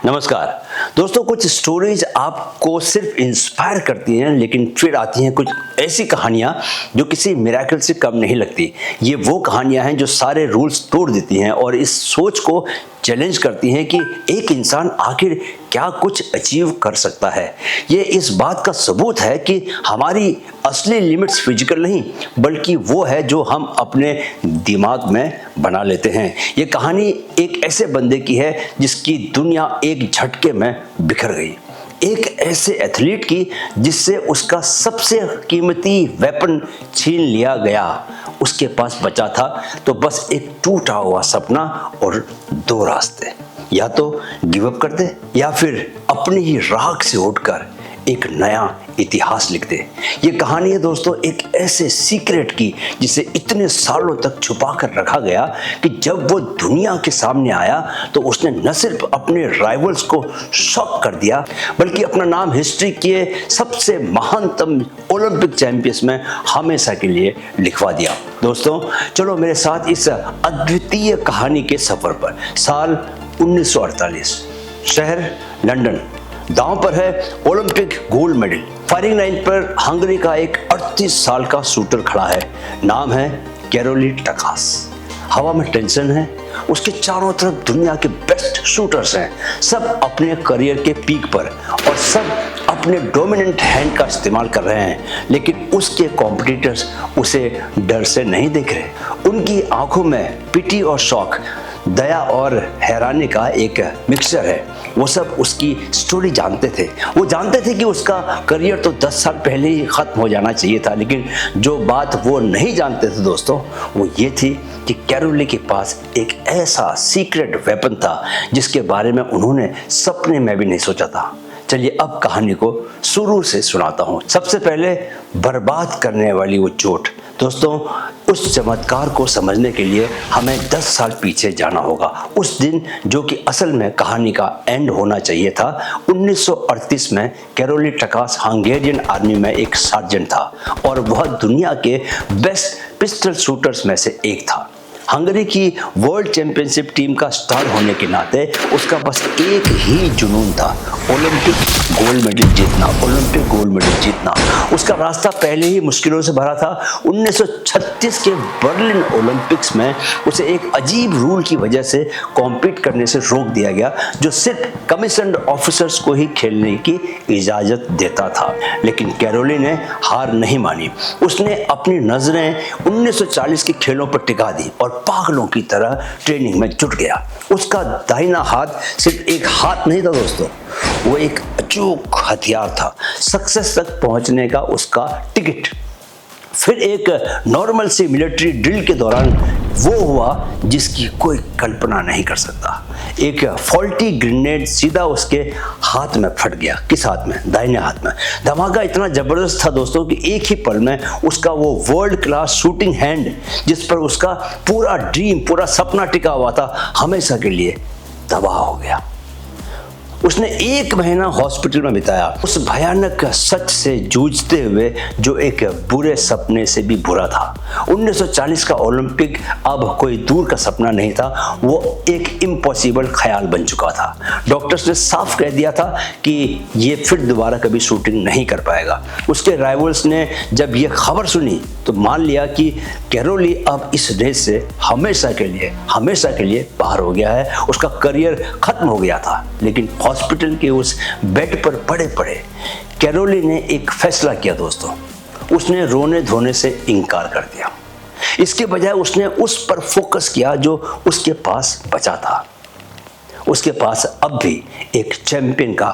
नमस्कार दोस्तों, कुछ स्टोरीज आपको सिर्फ इंस्पायर करती हैं, लेकिन फिर आती हैं कुछ ऐसी कहानियां जो किसी मिरेकल से कम नहीं लगती। ये वो कहानियां हैं जो सारे रूल्स तोड़ देती हैं और इस सोच को चैलेंज करती हैं कि एक इंसान आखिर क्या कुछ अचीव कर सकता है। ये इस बात का सबूत है कि हमारी असली लिमिट्स फिजिकल नहीं, बल्कि वो है जो हम अपने दिमाग में बना लेते हैं। ये कहानी एक ऐसे बंदे की है जिसकी दुनिया एक झटके में बिखर गई, एक ऐसे एथलीट की जिससे उसका सबसे कीमती वेपन छीन लिया गया। उसके पास बचा था तो बस एक टूटा हुआ सपना और दो रास्ते, या तो गिव अप कर दे या फिर अपनी ही राख से उठकर एक नया इतिहास लिख दे। ये कहानी है दोस्तों एक ऐसे सीक्रेट की जिसे इतने सालों तक छुपा कर रखा गया कि जब वो दुनिया के सामने आया तो उसने न सिर्फ अपने राइवल्स को शॉक कर दिया, बल्कि अपना नाम हिस्ट्री के सबसे महानतम ओलंपिक चैंपियंस में हमेशा के लिए लिखवा दिया। दोस्तों चलो मेरे साथ इस अद्वितीय कहानी के सफर पर। साल 1948, शहर लंदन, दांव पर है Olympic gold medal. Firing line पर हंगरी का एक 38 साल का शूटर खड़ा है। नाम है कैरोली टकास। हवा में टेंशन है, उसके चारों तरफ दुनिया के बेस्ट शूटर्स हैं, सब अपने करियर के पीक पर और सब अपने डोमिनेंट हैंड का इस्तेमाल कर रहे हैं, लेकिन उसके कॉम्पिटिटर्स उसे डर से नहीं देख रहे। उनकी आंखों में पिटी और शौक, दया और हैरानी का एक मिक्सचर है। वो सब उसकी स्टोरी जानते थे। वो जानते थे कि उसका करियर तो 10 साल पहले ही खत्म हो जाना चाहिए था, लेकिन जो बात वो नहीं जानते थे दोस्तों, वो ये थी कि कैरोली के पास एक ऐसा सीक्रेट वेपन था जिसके बारे में उन्होंने सपने में भी नहीं सोचा था। चलिए अब कहानी को शुरू से सुनाता हूँ। सबसे पहले बर्बाद करने वाली वो चोट। दोस्तों उस चमत्कार को समझने के लिए हमें 10 साल पीछे जाना होगा, उस दिन जो कि असल में कहानी का एंड होना चाहिए था। 1938 में कैरोली टकास हंगेरियन आर्मी में एक सार्जेंट था और वह दुनिया के बेस्ट पिस्टल शूटर्स में से एक था। हंगरी की वर्ल्ड चैंपियनशिप टीम का स्टार होने के नाते उसका बस एक ही जुनून था, ओलंपिक गोल्ड मेडल जीतना, ओलंपिक गोल्ड मेडल जीतना। उसका रास्ता पहले ही मुश्किलों से भरा था। 1936 के बर्लिन ओलंपिक्स में उसे एक अजीब रूल की वजह से कॉम्पीट करने से रोक दिया गया, जो सिर्फ कमीशन्ड ऑफिसर्स को ही खेलने की इजाजत देता था। लेकिन कैरोली ने हार नहीं मानी। उसने अपनी नजरें 1940 के खेलों पर टिका दी और पागलों की तरह ट्रेनिंग में जुट गया। उसका दाहिना हाथ सिर्फ एक हाथ नहीं था दोस्तों, वो एक अचूक हथियार था, सक्सेस तक पहुंचने का उसका टिकट। फिर एक नॉर्मल सी मिलिट्री ड्रिल के दौरान वो हुआ जिसकी कोई कल्पना नहीं कर सकता। एक फॉल्टी ग्रेनेड सीधा उसके हाथ में फट गया। किस हाथ में? दाहिने हाथ में। धमाका इतना जबरदस्त था दोस्तों कि एक ही पल में उसका वो वर्ल्ड क्लास शूटिंग हैंड, जिस पर उसका पूरा ड्रीम, पूरा सपना टिका हुआ था, हमेशा के लिए तबाह हो गया। उसने 1 महीना हॉस्पिटल में बिताया, उस भयानक सच से जूझते हुए जो एक बुरे सपने से भी बुरा था। 1940 का ओलंपिक अब कोई दूर का सपना नहीं था, वो एक इम्पॉसिबल ख्याल बन चुका था। डॉक्टर्स ने साफ कह दिया था कि ये फिर दोबारा कभी शूटिंग नहीं कर पाएगा। उसके राइवल्स ने जब ये खबर सुनी तो मान लिया कि कैरोली अब इस रेस से हमेशा के लिए बाहर हो गया है, उसका करियर खत्म हो गया था। लेकिन हॉस्पिटल के उस बेड पर पड़े पड़े कैरोली ने एक फैसला किया दोस्तों। उसने रोने धोने से इनकार कर दिया। इसके बजाय उसने उस पर फोकस किया जो उसके पास बचा था। उसके पास अब भी एक चैंपियन का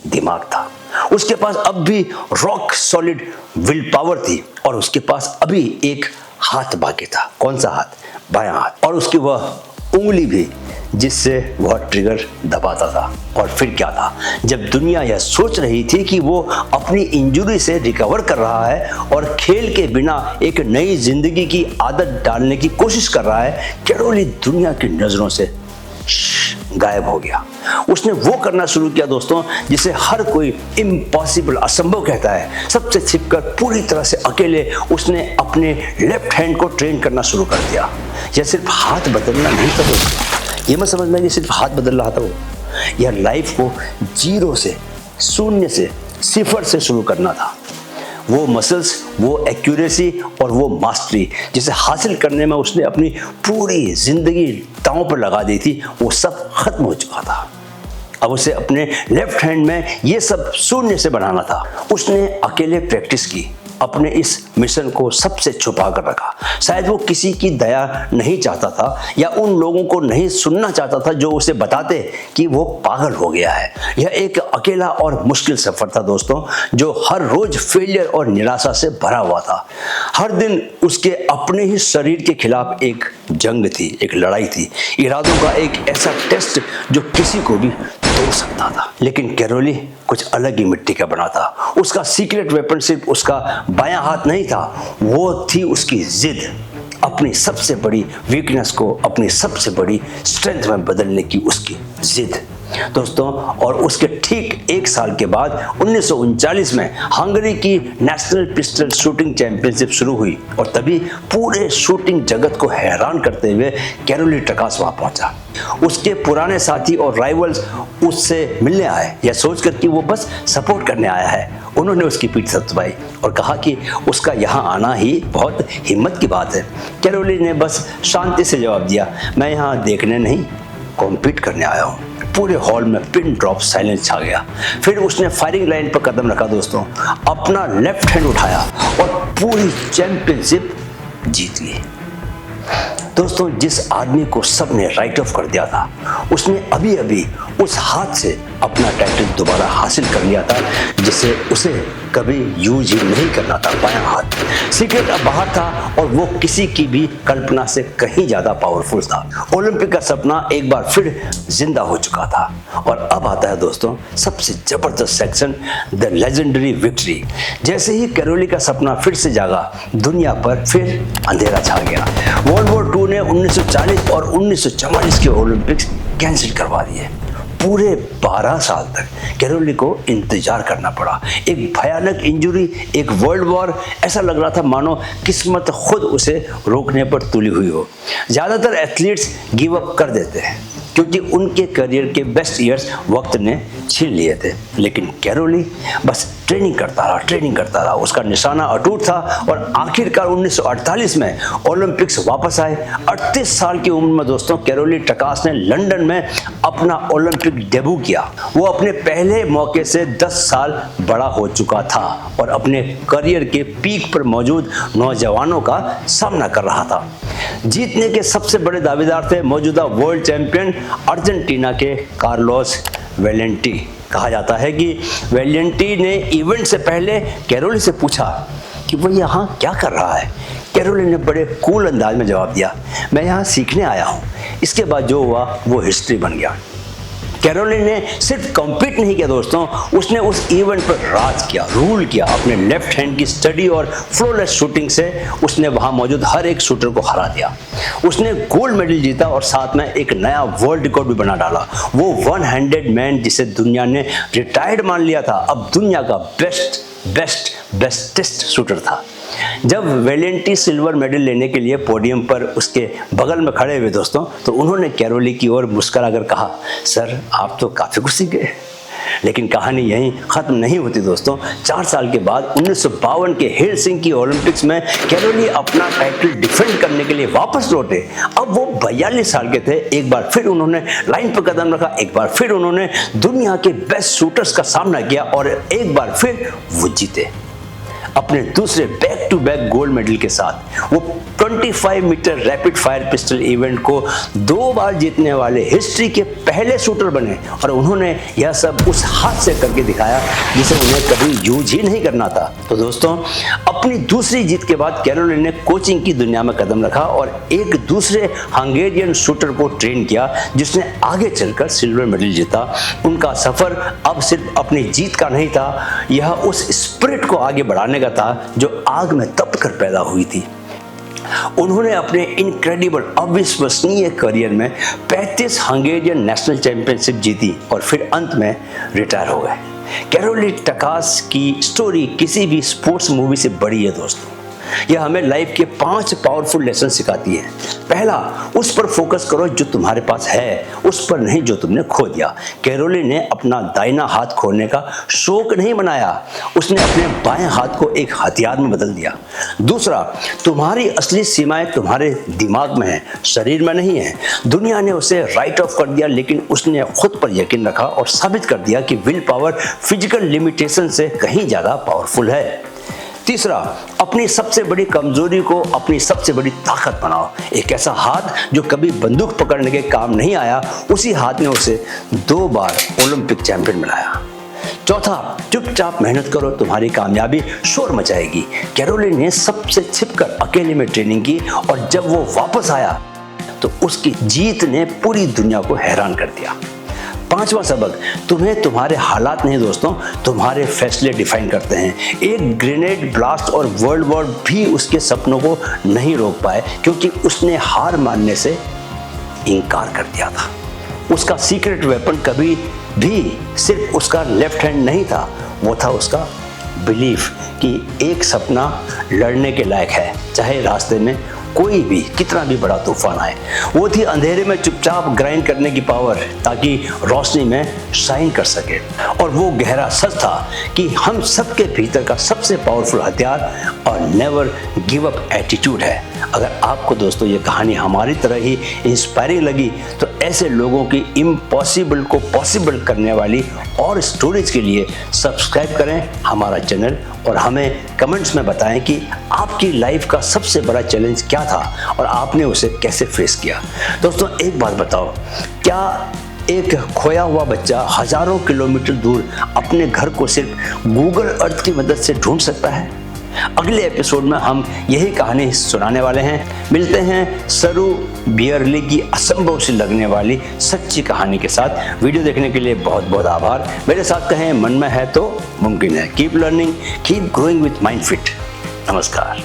दिमाग था, उसके पास अब भी रॉक सॉलिड विल पावर थी और उसके पास अभी एक हाथ बाकी था। कौन सा हाथ? बायां हाथ। और उसकी वह उंगली भी जिससे वह ट्रिगर दबाता था। और फिर क्या था, जब दुनिया यह सोच रही थी कि वो अपनी इंजरी से रिकवर कर रहा है और खेल के बिना एक नई जिंदगी की आदत डालने की कोशिश कर रहा है, कैरोली दुनिया की नजरों से गायब हो गया। उसने वो करना शुरू किया दोस्तों जिसे हर कोई इम्पॉसिबल, असंभव कहता है। सबसे छिपकर पूरी तरह से अकेले उसने अपने लेफ्ट हैंड को ट्रेन करना शुरू कर दिया। यह सिर्फ हाथ बदलना नहीं था दोस्तों, ये मत समझना कि सिर्फ हाथ बदल रहा था वो। या लाइफ को जीरो से, शून्य से, सिफर से शुरू करना था। वो मसल्स, वो एक्यूरेसी और वो मास्टरी जिसे हासिल करने में उसने अपनी पूरी जिंदगी दांव पर लगा दी थी, वो सब खत्म हो चुका था। अब उसे अपने लेफ्ट हैंड में ये सब शून्य से बनाना था। उसने अकेले प्रैक्टिस की, अपने इस मिशन को सबसे छुपा कर रखा। शायद वो किसी की दया नहीं चाहता था या उन लोगों को नहीं सुनना चाहता था जो उसे बताते कि वो पागल हो गया है। यह एक अकेला और मुश्किल सफर था दोस्तों, जो हर रोज फेलियर और निराशा से भरा हुआ था। हर दिन उसके अपने ही शरीर के खिलाफ एक जंग थी, एक लड़ाई थी, इरादों का एक ऐसा टेस्ट जो किसी को भी तोड़ सकता था। लेकिन कैरोली कुछ अलग ही मिट्टी का बना था। उसका सीक्रेट वेपन सिर्फ उसका बायां हाथ नहीं था, वो थी उसकी जिद, अपनी सबसे बड़ी वीकनेस को अपनी सबसे बड़ी स्ट्रेंथ में बदलने की उसकी जिद दोस्तों। और उसके ठीक एक साल के बाद 1939 में हंगरी की नेशनल पिस्टल शूटिंग चैंपियनशिप शुरू हुई और तभी पूरे शूटिंग जगत को हैरान करते हुए कैरोली टकास वहां पहुंचा। उसके पुराने साथी और राइवल्स उससे मिलने आए या सोचकर कि वो बस सपोर्ट करने आया है। उन्होंने उसकी पीठ थपथपाई और कहा कि उसका यहाँ आना ही बहुत हिम्मत की बात है। कैरोली ने बस शांति से जवाब दिया, मैं यहाँ देखने नहीं, कॉम्पीट करने आया हूँ। पूरे हॉल में पिन ड्रॉप साइलेंस छा गया। फिर उसने फायरिंग लाइन पर कदम रखा दोस्तों, अपना लेफ्ट हैंड उठाया और पूरी चैंपियनशिप जीत ली। दोस्तों, जिस आदमी को सबने राइट ऑफ कर दिया था, उसने अभी अभी उस हाथ से अपना टाइटल दोबारा हासिल कर लिया था जिसे उसे कभी यूज ही नहीं करना था, बायां हाथ। सीक्रेट अब बाहर था और वो किसी की भी कल्पना से कहीं ज्यादा पावरफुल था। ओलंपिक का सपना एक बार फिर जिंदा हो चुका था। और अब आता है दोस्तों सबसे जबरदस्त सेक्शन, द लेजेंडरी विक्ट्री। जैसे ही कैरोली का सपना फिर से जागा, दुनिया पर फिर अंधेरा छा गया। वर्ल्ड वॉर 2 ने 1940 और 1944 के ओलंपिक्स कैंसिल करवा दिए। पूरे 12 साल तक कैरोली को इंतजार करना पड़ा। एक भयानक इंजरी, एक वर्ल्ड वॉर, ऐसा लग रहा था मानो किस्मत खुद उसे रोकने पर तुली हुई हो। ज्यादातर एथलीट्स गिव अप कर देते हैं क्योंकि उनके करियर के बेस्ट ईयर्स वक्त ने छीन लिए थे। लेकिन कैरोली बस ट्रेनिंग करता रहा। उसका निशाना अटूट था और आखिरकार 1948 में ओलंपिक्स वापस आए। 38 साल की उम्र में दोस्तों कैरोली टकास ने लंदन में अपना ओलंपिक डेब्यू किया। वो अपने पहले मौके से 10 साल बड़ा हो चुका था और अपने करियर के पीक पर मौजूद नौजवानों का सामना कर रहा था। जीतने के सबसे बड़े दावेदार थे मौजूदा वर्ल्ड चैंपियन अर्जेंटीना के कार्लोस वेलेंटी। कहा जाता है कि वेलेंटी ने इवेंट से पहले कैरोली से पूछा कि वो यहाँ क्या कर रहा है। कैरोली ने बड़े कूल अंदाज में जवाब दिया, मैं यहाँ सीखने आया हूँ। इसके बाद जो हुआ वो हिस्ट्री बन गया। कैरोली ने सिर्फ कम्पीट नहीं किया दोस्तों, उसने उस इवेंट पर राज किया, रूल किया। अपने लेफ्ट हैंड की स्टडी और फ्लोलेस शूटिंग से उसने वहां मौजूद हर एक शूटर को हरा दिया। उसने गोल्ड मेडल जीता और साथ में एक नया वर्ल्ड रिकॉर्ड भी बना डाला। वो वन हैंडेड मैन जिसे दुनिया ने रिटायर्ड मान लिया था, अब दुनिया का बेस्टेस्ट शूटर था। जब वेलेंटी सिल्वर मेडल लेने के लिए पोडियम पर उसके बगल में खड़े हुए दोस्तों, तो उन्होंने कैरोली की ओर मुस्कुराकर कहा, सर आप तो काफी कुछ सीख गए। लेकिन कहानी यहीं खत्म नहीं होती दोस्तों। 4 साल के बाद 1952 के हेलसिंकी ओलंपिक्स में कैरोली अपना टाइटल डिफेंड करने के लिए वापस लौटे। अब वो 42 साल के थे। एक बार फिर उन्होंने लाइन पर कदम रखा, एक बार फिर उन्होंने दुनिया के बेस्ट शूटर्स का सामना किया और एक बार फिर वो जीते। अपने दूसरे back to back gold medal के साथ वो 25 metre rapid fire pistol event को 2 बार जीतने वाले हिस्ट्री के पहले शूटर बने। और उन्होंने यह सब उस हाथ से करके दिखाया जिसे उन्हें कभी यूज ही नहीं करना था। तो दोस्तों, अपनी दूसरी जीत के बाद कैरोली ने कोचिंग की दुनिया में कदम रखा और एक दूसरे हंगेरियन शूटर को ट्रेन किया जिसने आगे चलकर सिल्वर मेडल जीता। उनका सफर अब सिर्फ अपनी जीत का नहीं था, यह उस स्पिरिट को आगे बढ़ाने का था जो आग में तप कर पैदा हुई थी। उन्होंने अपने इनक्रेडिबल अविश्वसनीय करियर में 35 हंगेरियन नेशनल चैंपियनशिप जीती और फिर अंत में रिटायर हो गए। कैरोली टकास की स्टोरी किसी भी स्पोर्ट्स मूवी से बड़ी है दोस्तों। यह हमें लाइफ के 5 पावरफुल लेसन सिखाती है। पहला, उस पर फोकस करो जो तुम्हारे पास है, उस पर नहीं जो तुमने खो दिया। कैरोली ने अपना दाहिना हाथ खोने का शौक नहीं बनाया, उसने अपने बाएं हाथ को एक हथियार में बदल दिया। दूसरा, तुम्हारी असली सीमाएं तुम्हारे दिमाग में है, शरीर में नहीं है। दुनिया ने उसे राइट ऑफ कर दिया, लेकिन उसने खुद पर यकीन रखा और साबित कर दिया कि विल पावर फिजिकल लिमिटेशन से कहीं ज्यादा पावरफुल है। तीसरा, अपनी सबसे बड़ी कमजोरी को अपनी सबसे बड़ी ताकत बनाओ। एक ऐसा हाथ जो कभी बंदूक पकड़ने के काम नहीं आया, उसी हाथ ने उसे 2 बार ओलंपिक चैंपियन बनाया। चौथा, चुपचाप मेहनत करो, तुम्हारी कामयाबी शोर मचाएगी। कैरोली ने सबसे छिपकर अकेले में ट्रेनिंग की और जब वो वापस आया तो उसकी जीत ने पूरी दुनिया को हैरान कर दिया। पांचवा सबक, तुम्हें तुम्हारे हालात नहीं दोस्तों, तुम्हारे फैसले डिफाइन करते हैं। एक ग्रेनेड ब्लास्ट और वर्ल्ड वॉर भी उसके सपनों को नहीं रोक पाए, क्योंकि उसने हार मानने से इनकार कर दिया था। उसका सीक्रेट वेपन कभी भी सिर्फ उसका लेफ्ट हैंड नहीं था, वो था उसका बिलीफ कि एक सपना लड़ने के लायक है, चाहे रास्ते में कोई भी कितना भी बड़ा तूफान आए। वो थी अंधेरे में चुपचाप ग्राइंड करने की पावर, ताकि रोशनी में शाइन कर सके। और वो गहरा सच था कि हम सबके भीतर का सबसे पावरफुल हथियार और नेवर गिव अप एटीट्यूड है। अगर आपको दोस्तों ये कहानी हमारी तरह ही इंस्पायरिंग लगी तो ऐसे लोगों की इम्पॉसिबल को पॉसिबल करने वाली और स्टोरीज के लिए सब्सक्राइब करें हमारा चैनल और हमें कमेंट्स में बताएं कि आपकी लाइफ का सबसे बड़ा चैलेंज क्या था और आपने उसे कैसे फेस किया। दोस्तों एक बात बताओ, क्या एक खोया हुआ बच्चा हजारों किलोमीटर दूर अपने घर को सिर्फ गूगल अर्थ की मदद से ढूंढ सकता है? अगले एपिसोड में हम यही कहानी सुनाने वाले हैं। मिलते हैं सरू बियरली की असंभव सी लगने वाली सच्ची कहानी के साथ। वीडियो देखने के लिए बहुत बहुत आभार। मेरे साथ कहें, मन में है तो मुमकिन है। Keep learning, keep growing with mind fit. नमस्कार।